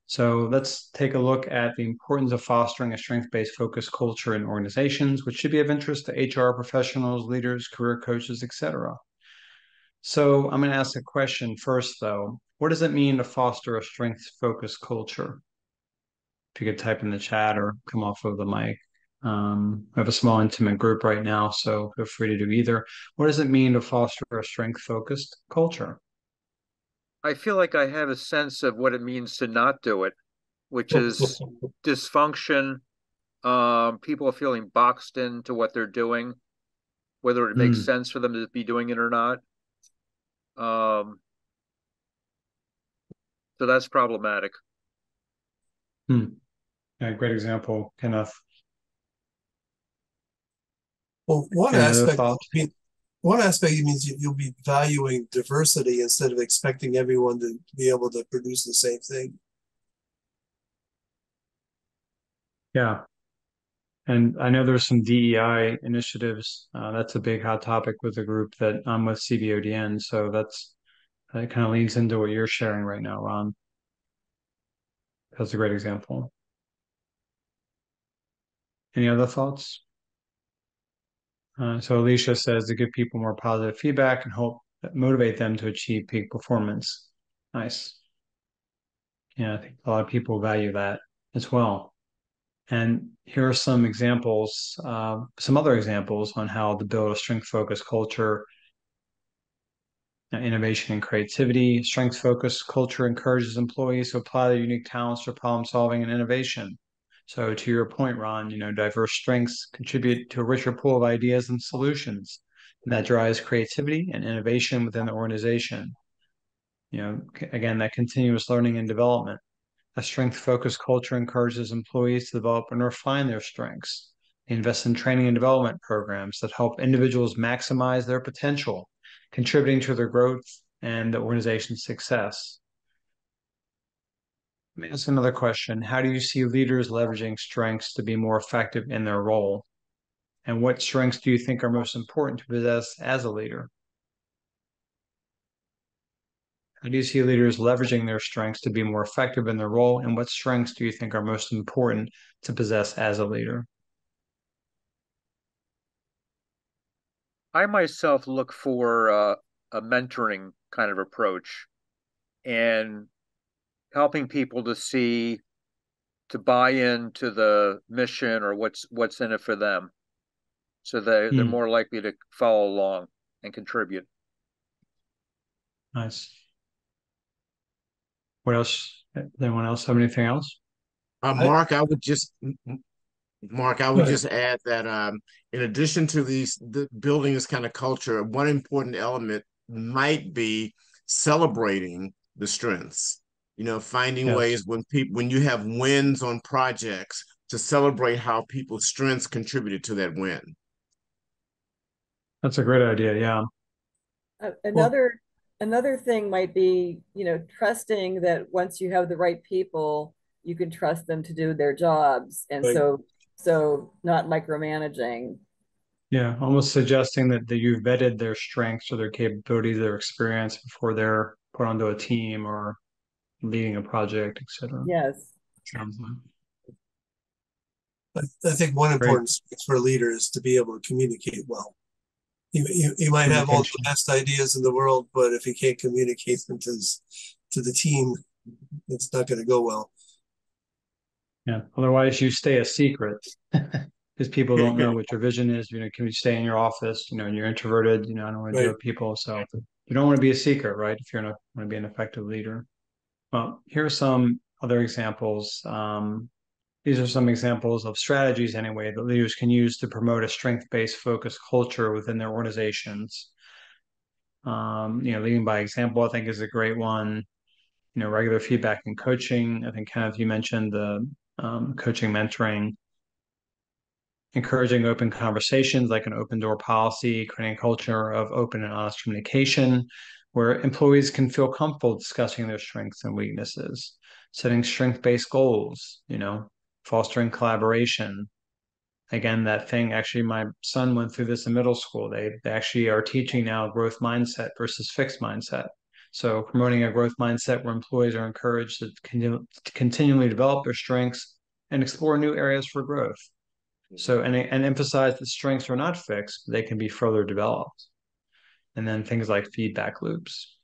So let's take a look at the importance of fostering a strength-based focused culture in organizations, which should be of interest to HR professionals, leaders, career coaches, etc. So I'm going to ask a question first, though. What does it mean to foster a strength-focused culture? If you could type in the chat or come off of the mic. We have a small intimate group right now, so feel free to do either. What does it mean to foster a strength-focused culture? I feel like I have a sense of what it means to not do it, which is dysfunction, people feeling boxed into what they're doing, whether it makes Hmm. sense for them to be doing it or not. Um, so that's problematic. Hmm. Yeah, great example, Kenneth. Well, one Any other aspect, thoughts? one aspect means you'll be valuing diversity instead of expecting everyone to be able to produce the same thing. Yeah. And I know there's some DEI initiatives. That's a big hot topic with the group that I'm with CBODN. So that kind of leads into what you're sharing right now, Ron. That's a great example. Any other thoughts? So Alicia says to give people more positive feedback and hope that motivate them to achieve peak performance. Nice. Yeah, I think a lot of people value that as well. And here are some examples, some other examples on how to build a strength-focused culture. Innovation and creativity. Strengths-focused culture encourages employees to apply their unique talents to problem solving and innovation. So to your point, Ron, diverse strengths contribute to a richer pool of ideas and solutions. And that drives creativity and innovation within the organization. Again, that continuous learning and development. A strength-focused culture encourages employees to develop and refine their strengths. They invest in training and development programs that help individuals maximize their potential, contributing to their growth and the organization's success. Let me ask another question. How do you see leaders leveraging strengths to be more effective in their role? And what strengths do you think are most important to possess as a leader? How do you see leaders leveraging their strengths to be more effective in their role? And what strengths do you think are most important to possess as a leader? I myself look for a mentoring kind of approach and helping people to see to buy into the mission or what's in it for them, so they're Hmm, more likely to follow along and contribute. nice. What else? Anyone else have anything else? I, Mark, I Go would ahead. just add that in addition to building this kind of culture, one important element might be celebrating the strengths. Finding Yes, ways when you have wins on projects to celebrate how people's strengths contributed to that win. that's a great idea. Yeah. Well, Another thing might be, trusting that once you have the right people, you can trust them to do their jobs. And right. so not micromanaging. Yeah. Almost suggesting that you've vetted their strengths or their capabilities, their experience before they're put onto a team or leading a project, etc. Yes. Sounds like I think one great important strength for a leader is to be able to communicate well. You might have all the communication. best ideas in the world, but if you can't communicate them to the team, it's not going to go well. Yeah. Otherwise, you stay a secret because people don't know what your vision is. Can you stay in your office? And you're introverted. I don't want to deal Right. with people. So you don't want to be a secret, right? If you're going to want to be an effective leader. Well, here are some other examples. These are some examples of strategies, anyway, that leaders can use to promote a strength-based focused culture within their organizations. Leading by example, I think, is a great one. Regular feedback and coaching. I think, Kenneth, you mentioned the coaching, mentoring, encouraging open conversations like an open door policy, creating a culture of open and honest communication where employees can feel comfortable discussing their strengths and weaknesses, setting strength-based goals, fostering collaboration. Again, that thing, actually, my son went through this in middle school. They actually are teaching now growth mindset versus fixed mindset. So promoting a growth mindset where employees are encouraged to continually develop their strengths and explore new areas for growth. So, and emphasize that strengths are not fixed, they can be further developed. And then things like feedback loops.